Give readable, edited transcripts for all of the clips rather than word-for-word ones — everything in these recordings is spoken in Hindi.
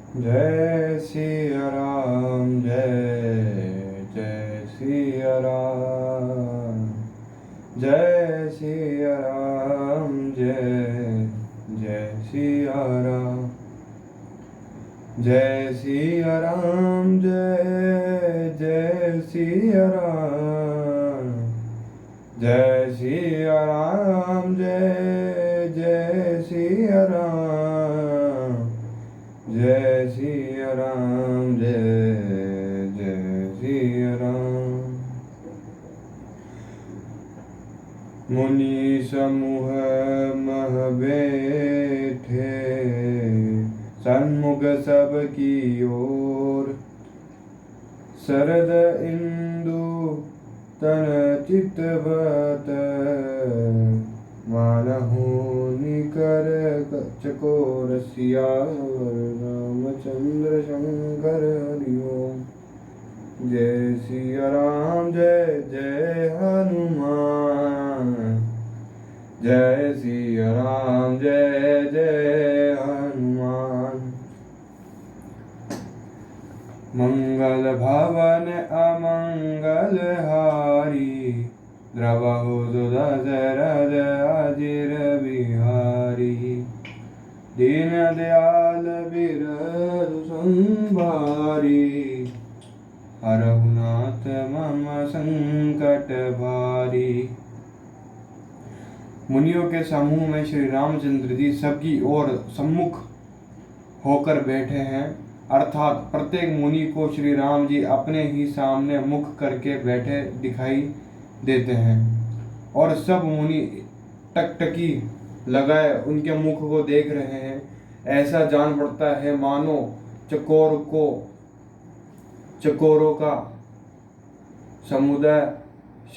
जय सिया राम, जय जय सिया राम, जय सिया राम, जय जय सिया राम, जय सिया राम, जय जय सिया राम, जय सिया राम, जय जय सिया राम, जय सिया राम, जय जय सिया राम। मुनि समूह मह बैठे, सन्मुख सब की ओर, शरद इंदु तन चितवत, मानहु निकर चकोर, सियावर रामचंद्र शंकर हरि ओम। जय सिया राम, जय जय हनुमान, जय सिया राम, जय जय हनुमान। मंगल भवन अमंगल हारी, द्रवहु दशरथ अजिर बिहारी, दीन दयाल बिरधु संभारी, हरहु नाथ मम संकट भारी। मुनियों के समूह में श्री रामचंद्र जी सबकी ओर सम्मुख होकर बैठे हैं, अर्थात प्रत्येक मुनि को श्री राम जी अपने ही सामने मुख करके बैठे दिखाई देते हैं और सब मुनि टकटकी लगाए उनके मुख को देख रहे हैं। ऐसा जान पड़ता है मानो चकोरों का समुदाय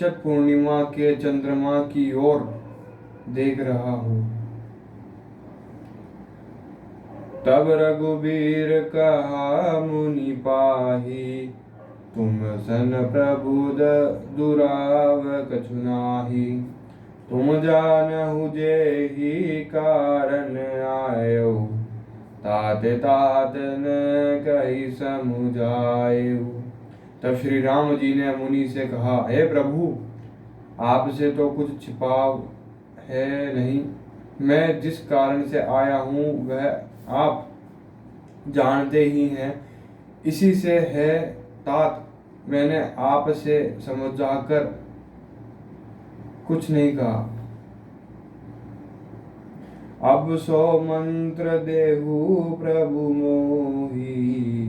शत पूर्णिमा के चंद्रमा की ओर देख रहा हो। तब रघुबीर कहा मुनि पाही, तुम सन प्रभु दुराव कछु नाही, तुम जानहु जेहि कारण आयो, तात तात न कही समुझायो। तब श्री राम जी ने मुनि से कहा, हे प्रभु, आपसे तो कुछ छिपाव है नहीं। मैं जिस कारण से आया हूँ वह आप जानते ही हैं, इसी से है तात मैंने आपसे समझाकर कुछ नहीं कहा। अब सो मंत्र देहु प्रभु मोहि,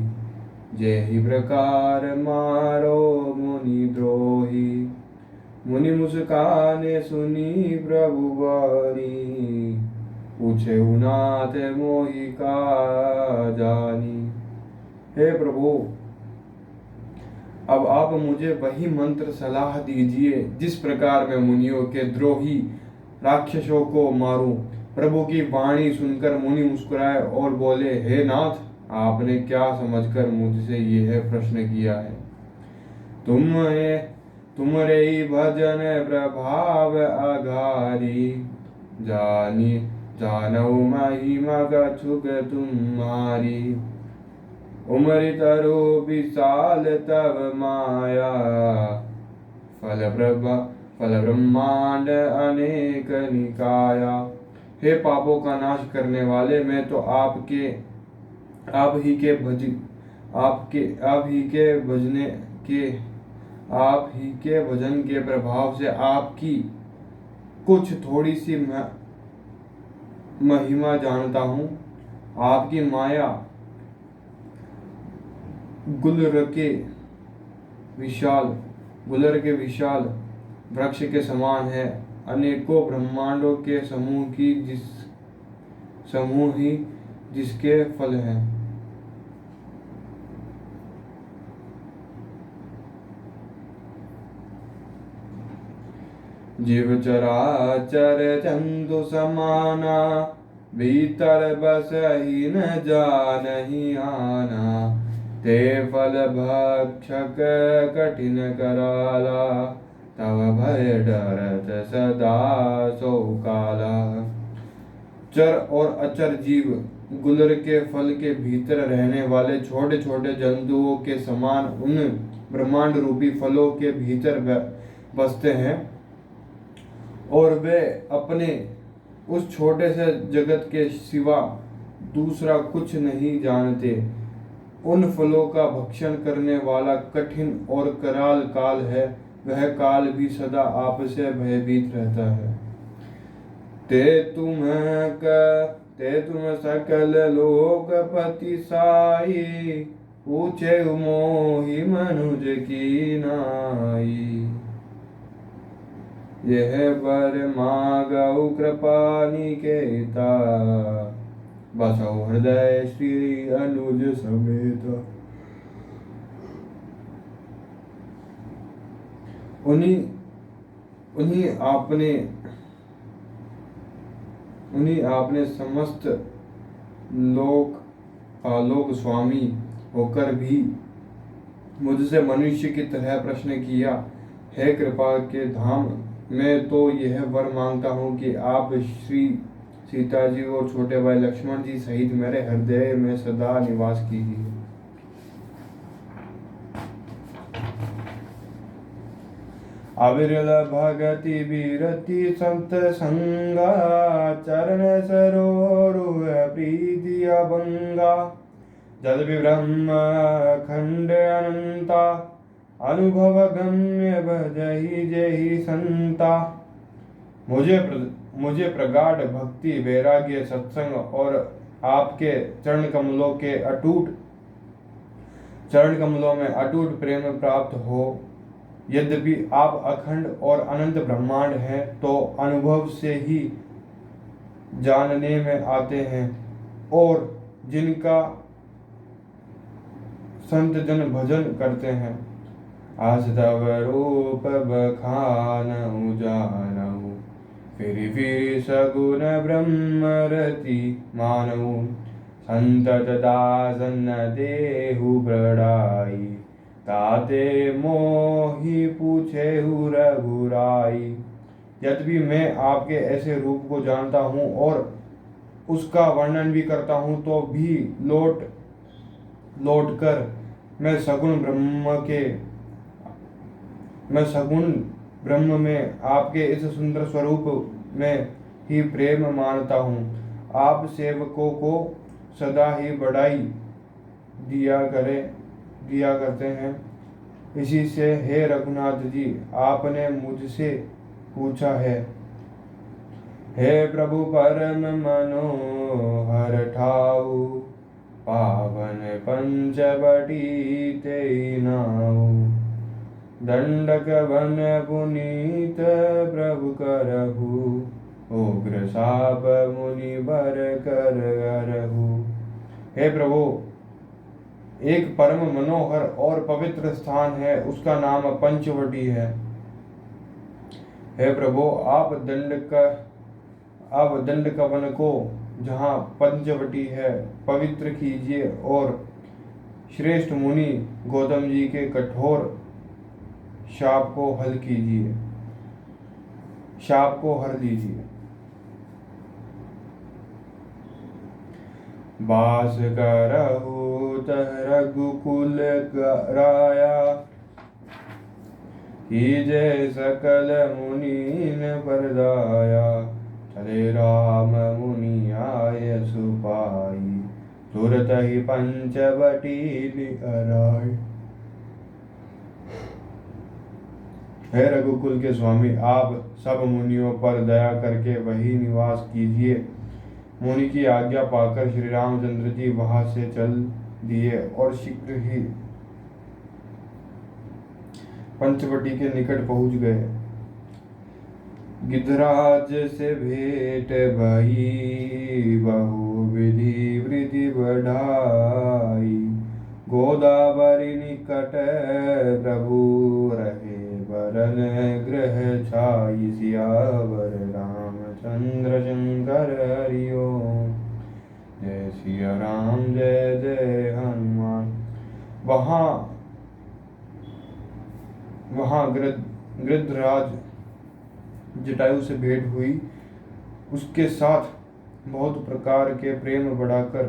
जेहि प्रकार मारो मुनि द्रोही, मुनि मुस्काने सुनी प्रभु वाणी, पूछे नाथ मोहि का जानी। हे प्रभु, अब आप मुझे वही मंत्र सलाह दीजिए जिस प्रकार मैं मुनियों के द्रोही राक्षसों को मारूं। प्रभु की वाणी सुनकर मुनि मुस्कुराए और बोले, हे नाथ, आपने क्या समझकर मुझसे यह प्रश्न किया है? तुमरे भजन प्रभाव अघारी, जानऊ महिमा कछुक तुम्हारी, उमरि तरु विशाल तब माया, फल ब्रह्मांड अनेक निकाया। हे पापों का नाश करने वाले, मैं तो आप ही के भजन के प्रभाव से आपकी कुछ थोड़ी सी महिमा जानता हूँ। आपकी माया गुलर के विशाल वृक्ष के समान है, अनेकों ब्रह्मांडों के समूह ही जिसके फल हैं। जीव चराचर जंतु समाना, भीतर बस ही न जानहि आना, ते फल भक्षक कठिन कराला, तव भय डरत सदा सो काला। चर और अचर जीव गुलर के फल के भीतर रहने वाले छोटे छोटे जंतुओं के समान उन ब्रह्मांड रूपी फलों के भीतर बसते हैं और वे अपने उस छोटे से जगत के सिवा दूसरा कुछ नहीं जानते। उन फलों का भक्षण करने वाला कठिन और कराल काल है, वह काल भी सदा आपसे भयभीत रहता है। ते तुम सकल लोकपति साई, पूछे मोहि मनुज की नाई। यह वर मागौ कृपा निकेता, बसौ हृदय श्री अनुज समेत। उन्हीं आपने समस्त लोक स्वामी होकर भी मुझसे मनुष्य की तरह प्रश्न किया। हे कृपा के धाम, मैं तो यह वर मांगता हूँ कि आप श्री सीता जी और छोटे भाई लक्ष्मण जी सहित मेरे हृदय में सदा निवास कीजिए। अविरल भगति विरति संत संगा, चरण सरोरुह प्रीति अभंगा। जद ब्रह्म खंड अनंता, अनुभव गम्य भजहि जेहि संता। मुझे प्रगाढ़ भक्ति वैराग्य सत्संग और आपके चरण कमलों में अटूट प्रेम प्राप्त हो। यद्यपि आप अखंड और अनंत ब्रह्मांड हैं, तो अनुभव से ही जानने में आते हैं, और जिनका संत जन भजन करते हैं। आज तव रूप बखानहु जानहु, फिर सगुण ब्रह्म रति मानहु। संतत दासन देहु बड़ाई, ताते मोहि पूछेहु रघुराई। यद्यपि मैं आपके ऐसे रूप को जानता हूँ और उसका वर्णन भी करता हूँ, तो भी लौट कर मैं सगुण ब्रह्म में आपके इस सुंदर स्वरूप में ही प्रेम मानता हूँ। आप सेवकों को सदा ही बढ़ाई दिया करते हैं। इसी से हे रघुनाथ जी, आपने मुझसे पूछा है। हे प्रभु परम मनोहर ठाऊ, पावन पंचवटी तेई नाऊ। दंडक वन पुनीत प्रभु करहु, उग्र साप मुनि बर कर गरहु। हे प्रभु, एक परम मनोहर और पवित्र स्थान है, उसका नाम पंचवटी है। हे प्रभु, आप दंडक वन को, जहाँ पंचवटी है, पवित्र कीजिए और श्रेष्ठ मुनि गौतम जी के कठोर शाप को हर दीजिए। वास करहु तह रघुकुल राया, कीजय सकल मुनीन पर दाया। चले राम मुनि आय सुपाई, तुरत ही पंचवटी लिअराई। हे रघुकुल के स्वामी, आप सब मुनियों पर दया करके वही निवास कीजिए। मुनि की आज्ञा पाकर श्री रामचंद्र जी वहां से चल दिए और शीघ्र ही पंचवटी के निकट पहुंच गए। गिद्धराज से भेंट भई, बहु विधि वृद्धि बढ़ाई। गोदावरी निकट प्रभु रहे, वरन ग्रह छाई। सियावर रामचंद्र शंकर हरि ओम। जय सिया राम जय जय हनुमान। वहाँ गृद्धराज जटायु से भेंट हुई। उसके साथ बहुत प्रकार के प्रेम बढ़ाकर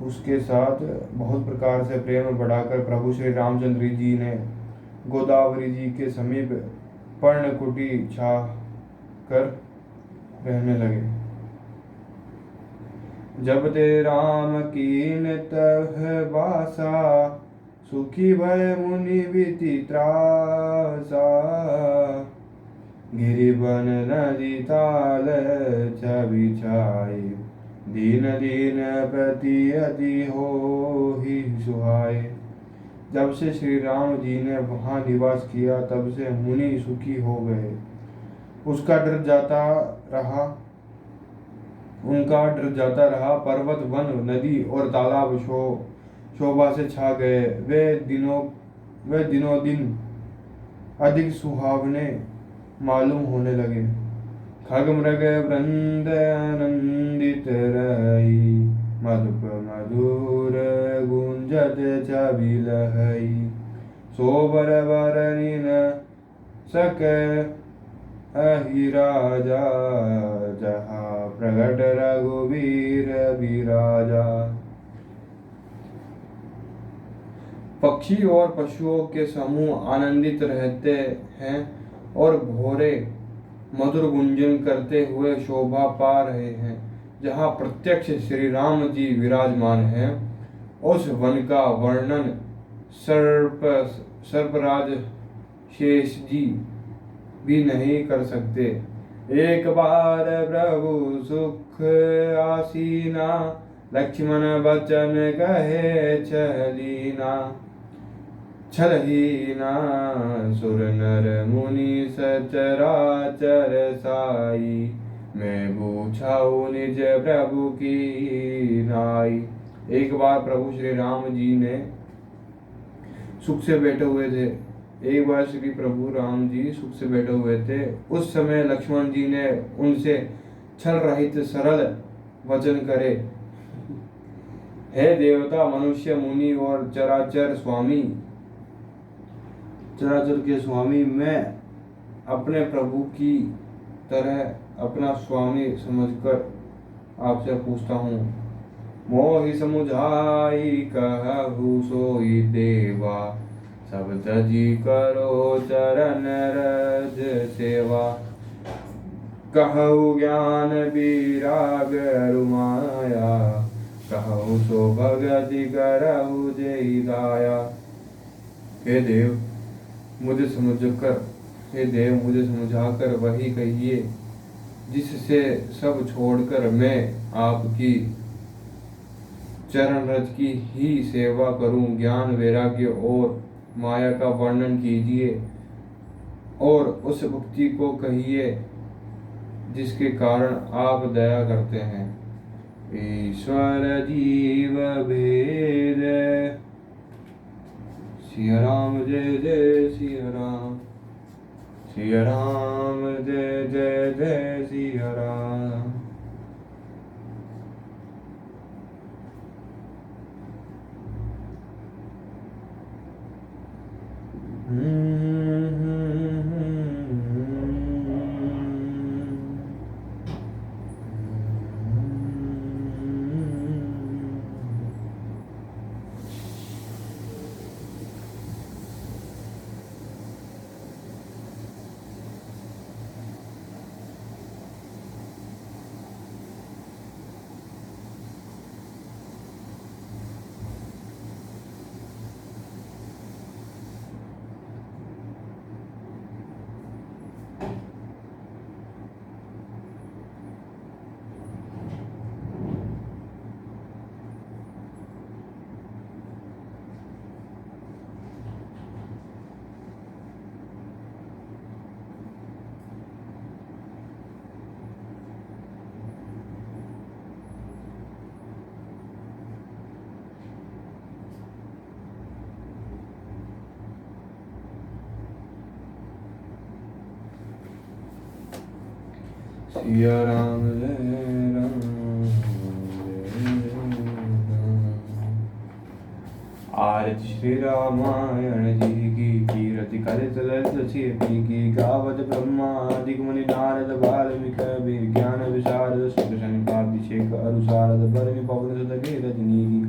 उसके साथ बहुत प्रकार से प्रेम बढ़ाकर प्रभु श्री रामचंद्र जी ने गोदावरी जी के समीप पर्णकुटी छा कर रहने लगे। जब ते राम कीन तह बासा, सुखी भय मुनि विति त्रासा। गिरिवन नदी ताल छवि छाई, दीन दीन प्रति अति हो ही सुहाए। जब से श्री राम जी ने वहाँ निवास किया तब से मुनि सुखी हो गए। उसका डर जाता रहा उनका डर जाता रहा। पर्वत, वन, नदी और तालाब शोभा से छा गए। वे दिनों दिन अधिक सुहावने मालूम होने लगे। खग मृग वृंद आनंदित रही, मधुप मधुर गुंजत छवि लहई। सोबर बरनि न सक अहि राजा, जहाँ प्रगट रघुवीर बिराजा। पक्षी और पशुओं के समूह आनंदित रहते हैं और भोरे मधुर गुंजन करते हुए शोभा पा रहे हैं। जहाँ प्रत्यक्ष श्री राम जी विराजमान हैं, उस वन का वर्णन सर्पराज शेष जी भी नहीं कर सकते। एक बार प्रभु सुख आसीना, लक्ष्मण बचन कहे छलीना। छलहीना सुर नर मुनि सचराचर साई, मैं पूछाऊ निज प्रभु की नाई। एक बार प्रभु श्री राम जी ने सुख से बैठे हुए थे। एक बार श्री प्रभु राम जी सुख से बैठे हुए थे। उस समय लक्ष्मण जी ने उनसे छल रहित सरल वचन करे, हे देवता, मनुष्य, मुनि और चराचर के स्वामी, मैं अपने प्रभु की तरह अपना स्वामी समझकर आपसे पूछता हूँ। मोहि समुझाई कहु सोई देवा, सब तजी करो चरण रज सेवा। कहु ज्ञान विराग रुमाया, कहु सो भगति करहु जेहि दाया। हे देव मुझे समझाकर वही कहिए जिससे सब छोड़कर मैं आपकी चरण रज की ही सेवा करूं। ज्ञान, वैराग्य और माया का वर्णन कीजिए और उस भक्ति को कहिए जिसके कारण आप दया करते हैं। ईश्वर जीव भेद, सिया राम जय जय सिया राम, सिया राम जय जय जय सिया राम। सिया राम जय राम जय राम। आरती श्री रामायण जी की, कीरति कलित की गावत ब्रह्मादिक मुनि नारद वाल्मीकि ज्ञान विशारद सुदर्शन कार्तिक अरुसारद बरनि पवन सुत के रजनी की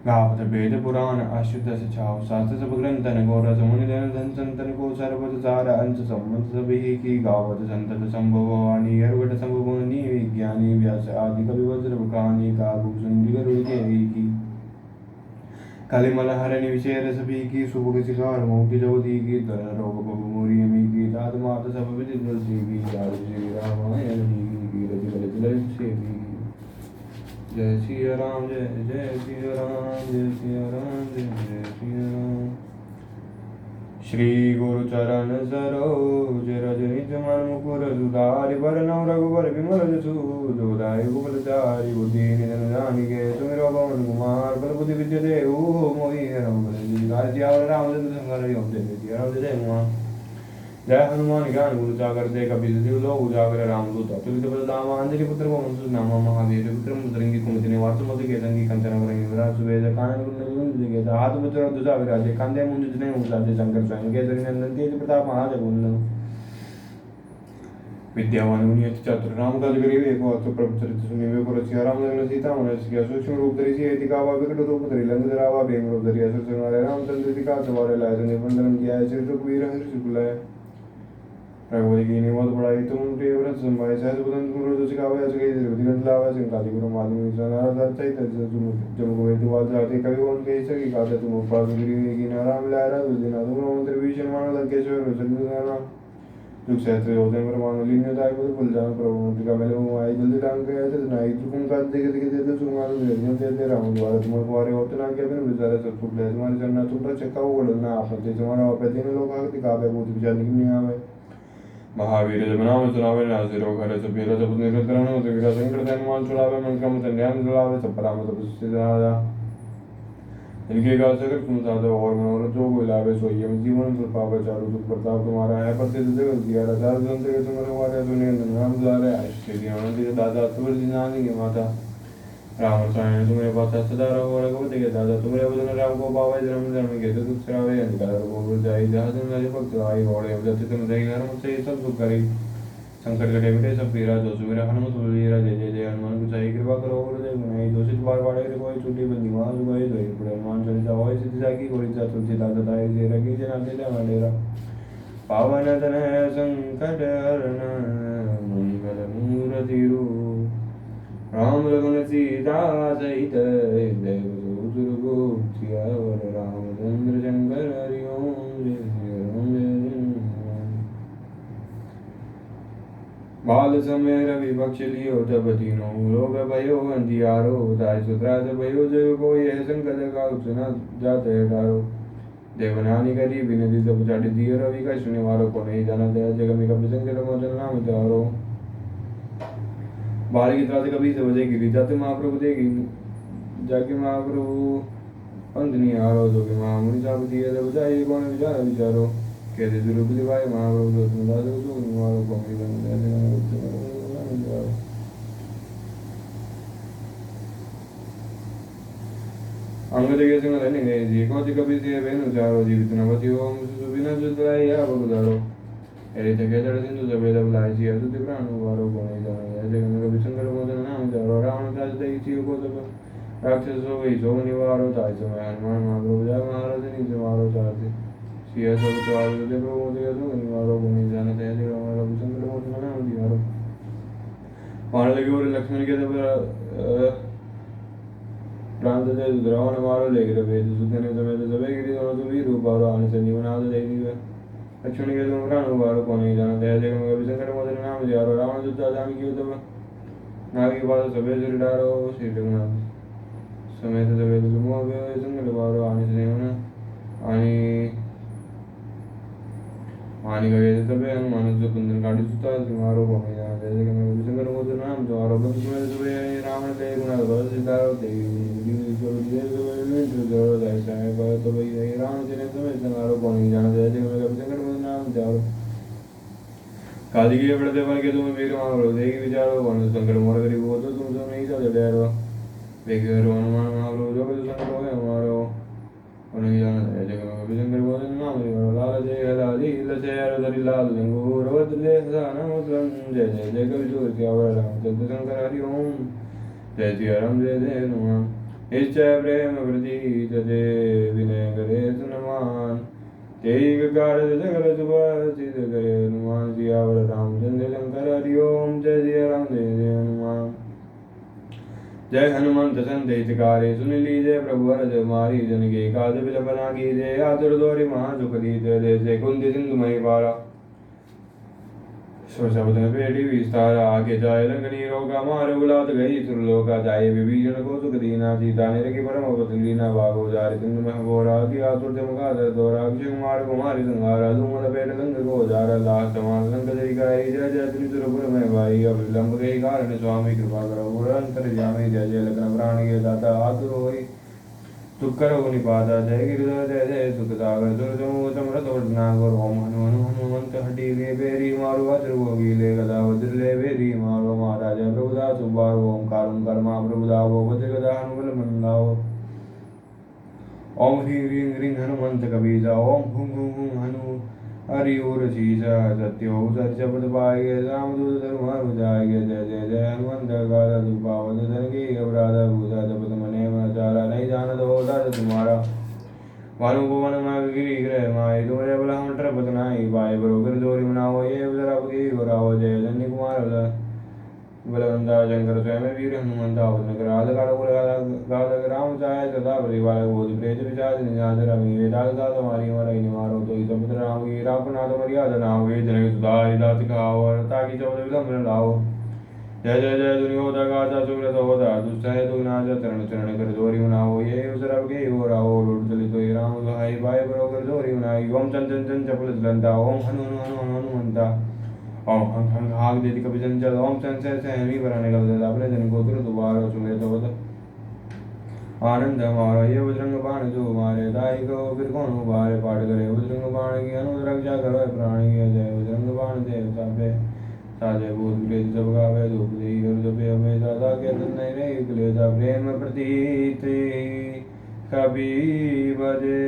गावत वेद पुराण अशुद्ध सचाओ शास्त्र सब ग्रंथन गो रस मुनि धन धन संतन को सर्वत सार अंश संबंध सभी की गावत संतत संभव वाणी हरवट संभवनी विज्ञानी व्यास आदि कवि वज्र कहानी कागु सुंदी गरुड़ के की कालीमल हरनि विषय सभी की सुबह शिकार मोटी जवती की तरह रोग मोरी अमी की दाद मात सब विधि तुलसी की श्री रामायण की रज से भी जय सिया राम जय जय सिया राम जय सिया राम जय जय सिया राम। श्री गुरु चरण सरोज रज निज मन मुकुर सुधारि वरनौ रघुवर विमल जसु जोदायि कुबलचारि बुद्धि निधन जानिके सुमिरो पवन कुमार बल बुद्धि विद्या देहु मोहि हरौ बल सिया रामचंद्र संगर योग जय राम जय मुआ जय हनुमान ज्ञान गुरु सागर दे कपि लोक उजागर रामदूत अतुलित बल धाम अंजलि पुत्र पवन सुत नाम महावीर विक्रम मुद्रिंगी कुमति निवास मति के संगी कंचन वरंगी विराज सुवेद कानन कुंडल के हाथ मुद्रा दुजा विराजे कांधे मुंज जने उसाजे शंकर स्वयं केसरी नंदन तेज प्रताप महाजगवंदन विद्यावान मुनि चतुर राम काज करिवे एक वास्तु प्रभुचरित सुनिवे को रसिया राम लग्न सीता मन सिया सूक्ष्म रूप धरि सिय दिखावा विकट रूप धरि लंग धरावा भीम रूप धरि असुर संहारे रामचंद्र दिखा सवारे लाए निबंधन किया श्री रघुवीर हर्ष सुलाय रघुपति की निमोद बढ़ाई तुम प्रिय व्रत संभाय सहज बदन तुम रोज सिखावे अस गई द्रौपदी कंठ लावे सिंकादि गुरु माधुरी सनारा दर्शय तुम जम को वेद वाद जाते कवि ओन के सकी गाते तुम उपास गिरी की नाराम लारा दुदिना तुम मंत्र विषण मान लंकेश्वर सन्निधाना दुख सहस्त्र योजन परमाणु लीन्य दाय पद फुल जान प्रभु मंत्र का मेले हूँ आई जल्दी टांग के ऐसे नाई तुम का देखे देखे देते सुमार निर्जन देते राम द्वारा तुम कुआरे होते ना क्या बिन विचारे सब सुख ले तुम्हारे चरना तुम पर चक्का वो गड़ना आपत्ति तुम्हारा अपत्ति ने लोग आके काबे भूत विचार निकलने आवे महावीर जब नाम सुनावे नासिरो घर सब पीरा सब निरंतरण होते वीरा संकट हनुमान छुड़ावे मन क्रम ध्यान दिलावे सब पराम सब सिद्धाया इनके गाल सकर तुम साधो और मनोरथ जो कोई लावे सोई हम जीवन पर पावे चारु दुख प्रताप तुम्हारा है प्रसिद्ध जगत दिया चार जन से तुम्हारे हमारे दुनिया नाम दुलारे आश्चर्य आनंद दादा तुवर नानी के माता राम रसायन तुम्हारे पास सदा रहो रघुपति के दादा तुम्हारे वचन राम को पावे जन्म जन्म के दुख सरावे अंधकार को बुझ जाए जहाँ तुम राजे भक्त आई घोड़े जति तुम दही घर मुझसे सब दुख करी संकट कटे मिटे सब पीरा जो सुमेरा हनुमत बोलिएरा जय जय जय हनुमान को चाहिए कृपा करो गुरुदेव गुनाई दोषित बार बाड़े कोई छुट्टी बंदी वहाँ जो गए तो पुरे हनुमान चालीसा होय सिद्धि जाकी कोई जा तुलसी दादा दाई जे रखी जना दे डेरा पावन तन संकट हरण मंगल मूर्ति रूप राम लखन सीता सहित देव सुरगुप्त सियावर रामचंद्र शंकर हरि ओम जय राम जय बाल समय रवि बक्ष लियो तब तीनों लोग भयो अंधियारो ताय सुत्रास भयो जय कोई है संकट का सुना जाते डारो देवनानी करी विनती सब चाटी दियो रवि का सुने वालों को नहीं जाना दया जगमी का संकट मोचन नाम तारो बाल की तरह से कभी से बजे गिरी जाते महाप्रभु देगी जाके महाप्रभु पंथ नहीं हारो जो कि महामुनि साहब दिए जब जाए कौन विचार विचारो कैसे शुरू दिवाए महाप्रभु जो तुम दादो जो मारो कौमी अंग जगह से रहने गए जी कौन कभी से बेनु चारो जीवित नवती हो सुबिना जुदराई या बगुदारो एरे जगह जड़ सिंधु जबे जब लाए जी अदुति प्राणु वारो को नहीं जाना ऐसे कभी कभी संकट मोचन नाम जारो रावण का दई थी को जब राक्षस हो गई जो निवारो ताई जो हनुमान महाप्रभु जय महाराज ने जो मारो चाहते सिया सब चारो जब प्रभु दिया जो निवारो को नहीं जाना ऐसे कभी संकट मोचन नाम दियारो पाण लगे और लक्ष्मण के जब प्रांत से रावण मारो लेकर वेद सुधने समय तो सबे गिरी दोनों तो भी रूप और आने से जीवन आदि दे दी लक्ष्मण के तुम प्राण वारो को नहीं जाना दया जगह में कभी संकट मोचन नाम दियारो रावण जुद्धा जामी की तब नागी के पास सबे सिर डारो श्री रघुनाथ समय तो सबे तो तुम हो संकट वारो आने से नहीं होना आनी आनी गए थे सबे हनुमान जो बंधन काटी सुता तुम्हारो को नहीं जाना दया जगह में कभी संकट मोचन नाम द्वारो बंधु तुम्हें सबे रावण के गुना भर सितारो देवी तो भाई राम जी ने तुम्हें संगारो को नहीं जाना दया जगह में कभी संकट मोचन नाम द्वारो काली के बड़े बन के तुम्हें वीर महाप्रभु देगी विचारो वन संकट मोर गरीब हो तो तुम सब नहीं चल डरो बेगर हनुमान महाप्रभु जो कुछ संकट हो गए हमारो उन्हें जाना है जगह विजंगर बोले नाम लाल जय लाली लसे अरदरी लाल लंगूर वदले साना मुस्लिम जय जय जय कवि जोर क्या राम चंद्र शंकर हरि ओम जय सिया राम जय जय हनुमान इच्छा प्रेम वृद्धि जय विनय करे सुनमान तेग कारज सकल सुबह सिद्ध करे हनुमान सियावर रामचंद्र शंकर हरि ओम जय सिया राम जय जय हनुमान जय हनुमंत संत हितकारी सुन लीजिए प्रभु अरज मारी जन के काज विलंबना कीजिए आतुर दौरी महासुख दीजिए जैसे कुंद सिंधु मही पारा शब्द पेटी विस्तारा आगे जाए लंगनी रोगा मार बुलात गई सुरलोका जाए विभीषण को सुख दीना सीता निरखी परम अवत लीना भागो जारे सिंधु मह घोरा की आतुर मुखादर दौरा अक्षय कुमार कुमारी संहारा धूमल पेट लंग को जारा लाख समान लंक जय गाय जय जय त्रिपुर में भाई अब विलंब गई कारण स्वामी कृपा करो अंतर जामे जय जय लखन प्राण के दाता आतुर होई तुक्कर निपाता जय गिरिधर जय जय सुख सागर दुर्गम समरथ वटनागर ओम हनु हनु हनुमंत हटी ले बेरी मारो वज्र भोगी ले गदा वज्र ले बेरी मारो महाराज प्रभुदा सुबार ओंकार ओंकार मा प्रभुदा वो वज्र गदा हनुमल मंदाओ ओम ह्रीं ह्रीं ह्रीं हनुमंत कबीजा ओम हुं हुं हुं हनु हरि उर शीसा सत्यो सच शब्द पाएगे रामदूत धर्मार जाएगे जय जय जय हनुमंत गादा दुपावत धन की अपराध भूता जपत मने चारा नहीं जान दो दर्द तुम्हारा वानु भुवन में गिरी ग्रह माए तुम्हारे बल हम ट्रपत नाई पाए बरोबर जोरी मनाओ ये उजरा की गोराओ जय जन्य कुमार बलवंता शंकर स्वयं वीर हनुमंता अवतन कराल काल राम चाहे सदा परिवार बोध प्रेत विचार निजात रवि वेदाल दात हमारी मरई निवारो तो समुद्र राम की रापनाथ मर्यादा नाम वे जनक सुधारि दात खाओ ताकि चौदह विलंब लाओ जय जय जय दुनियोदा गाता सुब्रत होता दुस्सह दुनाज चरण चरण कर जोरी मनाओ ये उसरब के हो राओ लुट चलित तो राम दुहाई बाय बरो कर जोरी मनाई ओम चंद चंद चपल चलंता ओम हनु हनु हनु हनुमंता ओम हंग हंग हाग देती कभी चंचल ओम संशय से हमी बनाने लग अपने जन को तुरंत दोबारा सुने तो आनंद हमारा ये बजरंग बाण जो मारे दाई को फिर कौन उबारे पाठ करे बजरंग बाण की अनुरक्षा करो प्राणी की जय बजरंग बाण देव सापे साजे भूत प्रेत सब गावे धूप दी और जपे हमेशा ताके दिन नहीं रही क्लेशा प्रेम प्रतीति कभी बजे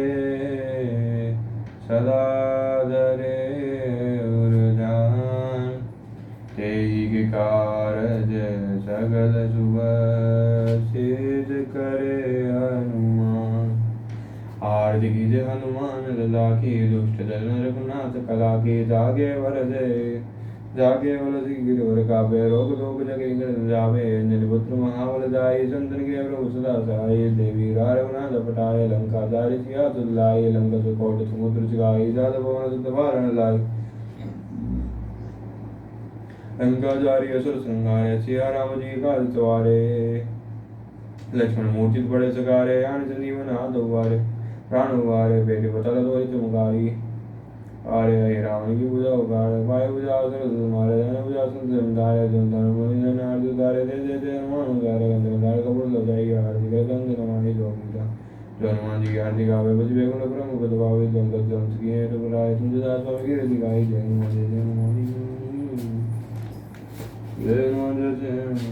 सदा धरे उर्धान तेहि के कारज सगल सुबह करे हनुमान आरती कीजे हनुमान लला की दुष्ट जन रघुनाथ कला की जागे वल गिरवर काबे रोग रोग जगे जावे अंजलि पुत्र महाबल जाय संतन के प्रभु सदा सहाय देवी रघुनाथ पटाय लंका जारि सिया तुलाय लंका सुकोट समुद्र चिगाई जात भवन सुत वारण लाय लंका जारी असुर संहारे सिया राम जी का सवारे लक्ष्मण मूर्ति बड़े सगारे आन संजीवन हाथ उबारे प्राण उबारे बेटे पतल दो चमकारी आरे हे रावण की पूजा उगारे पाए पूजा असुर तुम्हारे धन पूजा सुन धारे धन मुनि धन आरती धारे दे दे दे हनुमान उगारे गंध धारे कपूर लगाई आरती कर गंध नमानि जो पूजा जो हनुमान जी की आरती गावे बज बेगुण ब्रह्म पद पावे जंगल जंत की है तो बुलाए तुम जदा स्वामी की रति गाई जय हनुमान जय हनुमान जय हनुमान जय